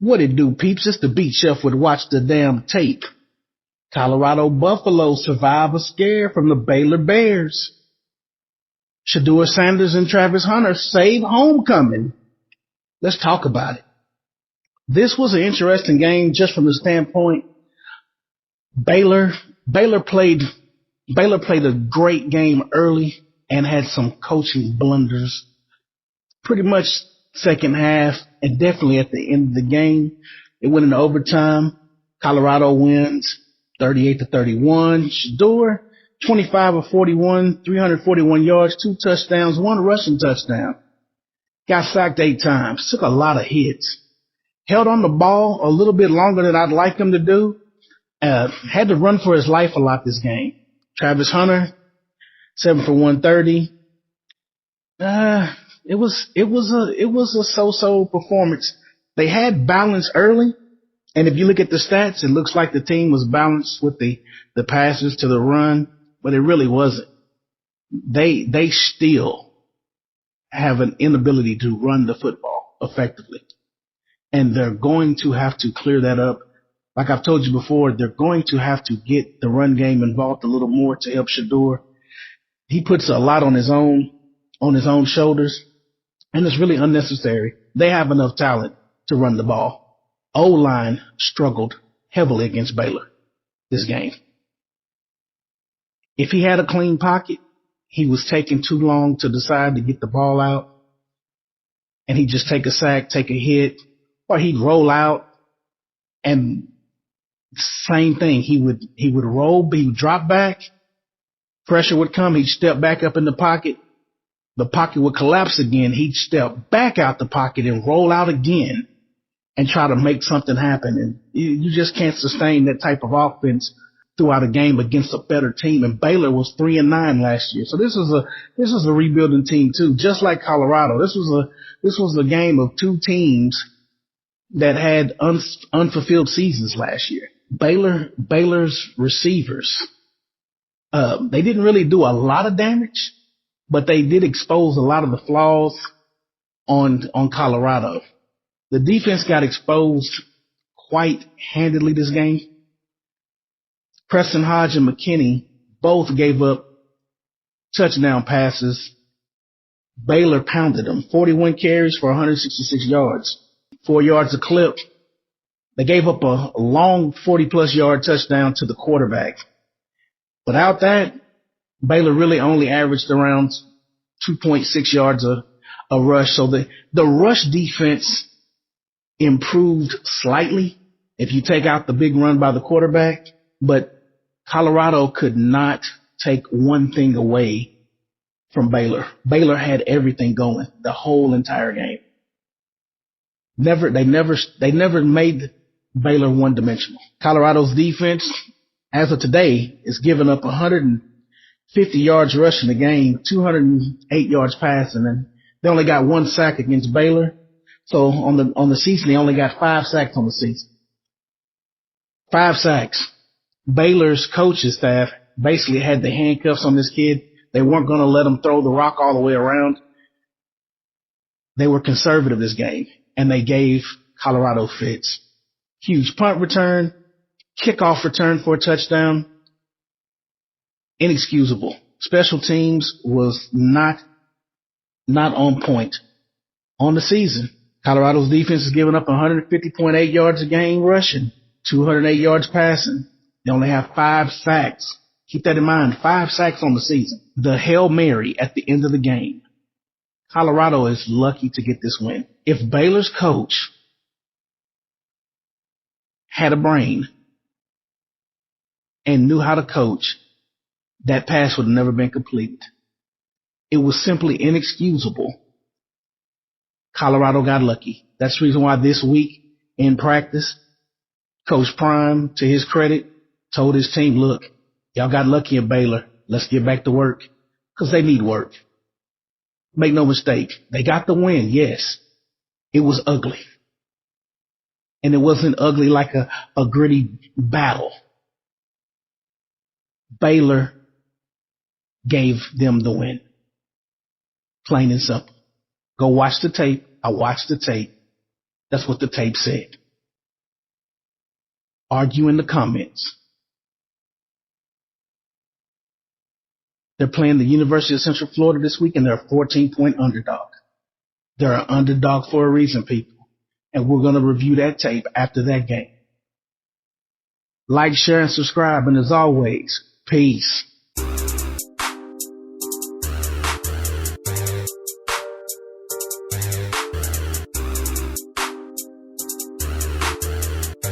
What it do, peeps? It's the Beat Chef with Watch the Damn Tape. Colorado Buffaloes survive a scare from the Baylor Bears. Shedeur Sanders and Travis Hunter save homecoming. Let's talk about it. This was an interesting game just from the standpoint Baylor played a great game early and had some coaching blunders pretty much second half and definitely at the end of the game. It went into overtime. Colorado wins 38-31. Shedeur, 25 of 41, 341 yards, 2 touchdowns, 1 rushing touchdown. Got sacked 8 times. Took a lot of hits. Held on the ball a little bit longer than I'd like him to do. Had to run for his life a lot this game. Travis Hunter, 7 for 130. It was a so-so performance. They had balance early, and if you look at the stats, it looks like the team was balanced with the passes to the run, but it really wasn't. They still have an inability to run the football effectively, and they're going to have to clear that up. Like I've told you before, they're going to have to get the run game involved a little more to help Shedeur. He puts a lot on his own shoulders, and it's really unnecessary. They have enough talent to run the ball. O-line struggled heavily against Baylor this game. If he had a clean pocket, he was taking too long to decide to get the ball out, and he'd just take a sack, take a hit, or he'd roll out, and same thing. He would roll, he would drop back, pressure would come, he'd step back up in the pocket would collapse again, he'd step back out the pocket and roll out again and try to make something happen. And you just can't sustain that type of offense throughout a game against a better team. And Baylor was 3-9 last year. So this is a rebuilding team too, just like Colorado. This was a game of two teams that had unfulfilled seasons last year. Baylor's receivers, they didn't really do a lot of damage, but they did expose a lot of the flaws on Colorado. The defense got exposed quite handedly this game. Preston Hodge and McKinney both gave up touchdown passes. Baylor pounded them. 41 carries for 166 yards, 4 yards a clip. They gave up a long 40-plus yard touchdown to the quarterback. Without that, Baylor really only averaged around 2.6 yards a rush. So the rush defense improved slightly if you take out the big run by the quarterback, but Colorado could not take one thing away from Baylor. Baylor had everything going the whole entire game. They never made Baylor one-dimensional. Colorado's defense, as of today, is giving up 150 yards rushing the game, 208 yards passing, and they only got 1 sack against Baylor. So on the season, they only got 5 sacks on the season. 5 sacks. Baylor's coaching staff basically had the handcuffs on this kid. They weren't going to let him throw the rock all the way around. They were conservative this game, and they gave Colorado fits. Huge punt return, kickoff return for a touchdown. Inexcusable. Special teams was not on point on the season. Colorado's defense is giving up 150.8 yards a game rushing, 208 yards passing. They only have 5 sacks. Keep that in mind, 5 sacks on the season. The Hail Mary at the end of the game. Colorado is lucky to get this win. If Baylor's coach had a brain and knew how to coach, that pass would have never been completed. It was simply inexcusable. Colorado got lucky. That's the reason why this week in practice, Coach Prime, to his credit, told his team, look, y'all got lucky at Baylor. Let's get back to work, because they need work. Make no mistake. They got the win, yes. It was ugly. And it wasn't ugly like a gritty battle. Baylor gave them the win. Plain and simple. Go watch the tape. I watched the tape. That's what the tape said. Argue in the comments. They're playing the University of Central Florida this week, and they're a 14-point underdog. They're an underdog for a reason, people. And we're going to review that tape after that game. Like, share, and subscribe. And as always, peace.